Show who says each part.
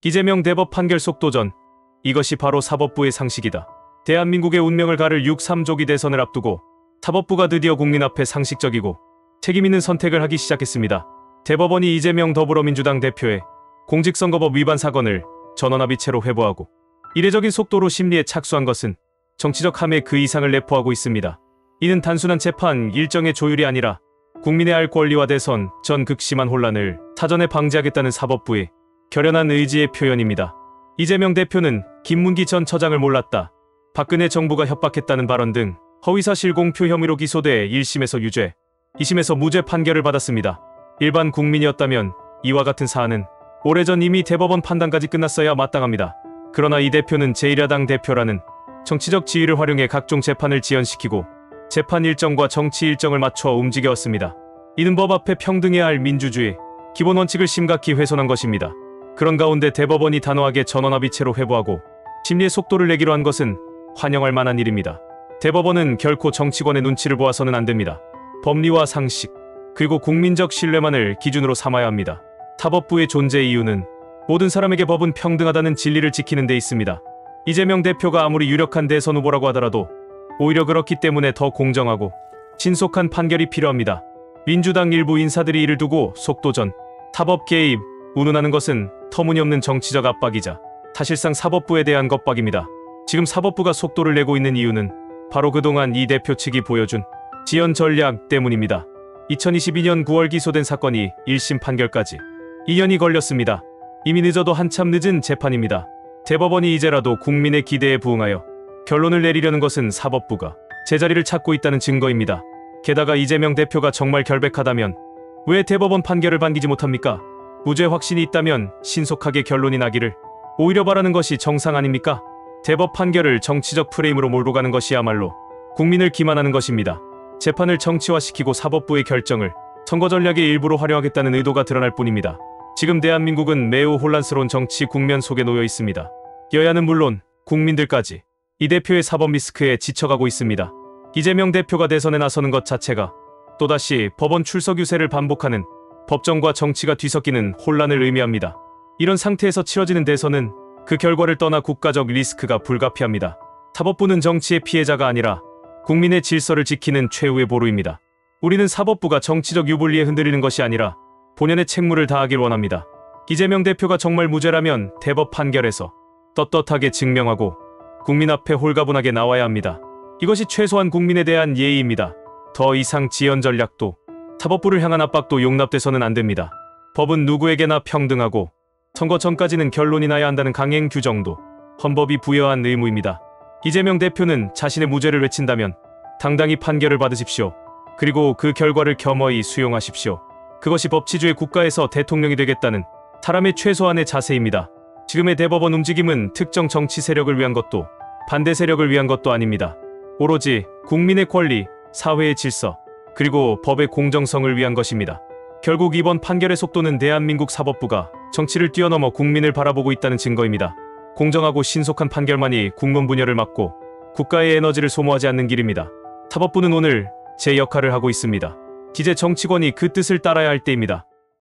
Speaker 1: 이재명 대법 판결 속도전. 이것이 바로 사법부의 상식이다. 대한민국의 운명을 가를 6.3조기 대선을 앞두고 사법부가 드디어 국민 앞에 상식적이고 책임있는 선택을 하기 시작했습니다. 대법원이 이재명 더불어민주당 대표의 공직선거법 위반 사건을 전원합의체로 회부하고 이례적인 속도로 심리에 착수한 것은 정치적 함의 그 이상을 내포하고 있습니다. 이는 단순한 재판 일정의 조율이 아니라 국민의 알 권리와 대선 전 극심한 혼란을 사전에 방지하겠다는 사법부의 결연한 의지의 표현입니다. 이재명 대표는 김문기 전 처장을 몰랐다, 박근혜 정부가 협박했다는 발언 등 허위사실 공표 혐의로 기소돼 1심에서 유죄, 2심에서 무죄 판결을 받았습니다. 일반 국민이었다면 이와 같은 사안은 오래전 이미 대법원 판단까지 끝났어야 마땅합니다. 그러나 이 대표는 제1야당 대표라는 정치적 지위를 활용해 각종 재판을 지연시키고 재판 일정과 정치 일정을 맞춰 움직여왔습니다. 이는 법 앞에 평등해야 할 민주주의 기본 원칙을 심각히 훼손한 것입니다. 그런 가운데 대법원이 단호하게 전원합의체로 회부하고 심리의 속도를 내기로 한 것은 환영할 만한 일입니다. 대법원은 결코 정치권의 눈치를 보아서는 안 됩니다. 법리와 상식, 그리고 국민적 신뢰만을 기준으로 삼아야 합니다. 사법부의 존재 이유는 모든 사람에게 법은 평등하다는 진리를 지키는 데 있습니다. 이재명 대표가 아무리 유력한 대선 후보라고 하더라도 오히려 그렇기 때문에 더 공정하고 신속한 판결이 필요합니다. 민주당 일부 인사들이 이를 두고 속도전, 사법 개입, 운운하는 것은 터무니없는 정치적 압박이자 사실상 사법부에 대한 겁박입니다. 지금 사법부가 속도를 내고 있는 이유는 바로 그동안 이 대표 측이 보여준 지연 전략 때문입니다. 2022년 9월 기소된 사건이 1심 판결까지 2년이 걸렸습니다. 이미 늦어도 한참 늦은 재판입니다. 대법원이 이제라도 국민의 기대에 부응하여 결론을 내리려는 것은 사법부가 제자리를 찾고 있다는 증거입니다. 게다가 이재명 대표가 정말 결백하다면 왜 대법원 판결을 반기지 못합니까? 무죄 확신이 있다면 신속하게 결론이 나기를 오히려 바라는 것이 정상 아닙니까? 대법 판결을 정치적 프레임으로 몰고 가는 것이야말로 국민을 기만하는 것입니다. 재판을 정치화시키고 사법부의 결정을 선거 전략의 일부로 활용하겠다는 의도가 드러날 뿐입니다. 지금 대한민국은 매우 혼란스러운 정치 국면 속에 놓여 있습니다. 여야는 물론 국민들까지 이 대표의 사법 리스크에 지쳐가고 있습니다. 이재명 대표가 대선에 나서는 것 자체가 또다시 법원 출석 유세를 반복하는 법정과 정치가 뒤섞이는 혼란을 의미합니다. 이런 상태에서 치러지는 대선은 그 결과를 떠나 국가적 리스크가 불가피합니다. 사법부는 정치의 피해자가 아니라 국민의 질서를 지키는 최후의 보루입니다. 우리는 사법부가 정치적 유불리에 흔들리는 것이 아니라 본연의 책무를 다하길 원합니다. 이재명 대표가 정말 무죄라면 대법 판결에서 떳떳하게 증명하고 국민 앞에 홀가분하게 나와야 합니다. 이것이 최소한 국민에 대한 예의입니다. 더 이상 지연 전략도 사법부를 향한 압박도 용납돼서는 안 됩니다. 법은 누구에게나 평등하고 선거 전까지는 결론이 나야 한다는 강행 규정도 헌법이 부여한 의무입니다. 이재명 대표는 자신의 무죄를 외친다면 당당히 판결을 받으십시오. 그리고 그 결과를 겸허히 수용하십시오. 그것이 법치주의 국가에서 대통령이 되겠다는 사람의 최소한의 자세입니다. 지금의 대법원 움직임은 특정 정치 세력을 위한 것도 반대 세력을 위한 것도 아닙니다. 오로지 국민의 권리, 사회의 질서, 그리고 법의 공정성을 위한 것입니다. 결국 이번 판결의 속도는 대한민국 사법부가 정치를 뛰어넘어 국민을 바라보고 있다는 증거입니다. 공정하고 신속한 판결만이 국론 분열을 막고 국가의 에너지를 소모하지 않는 길입니다. 사법부는 오늘 제 역할을 하고 있습니다. 이제 정치권이 그 뜻을 따라야 할 때입니다.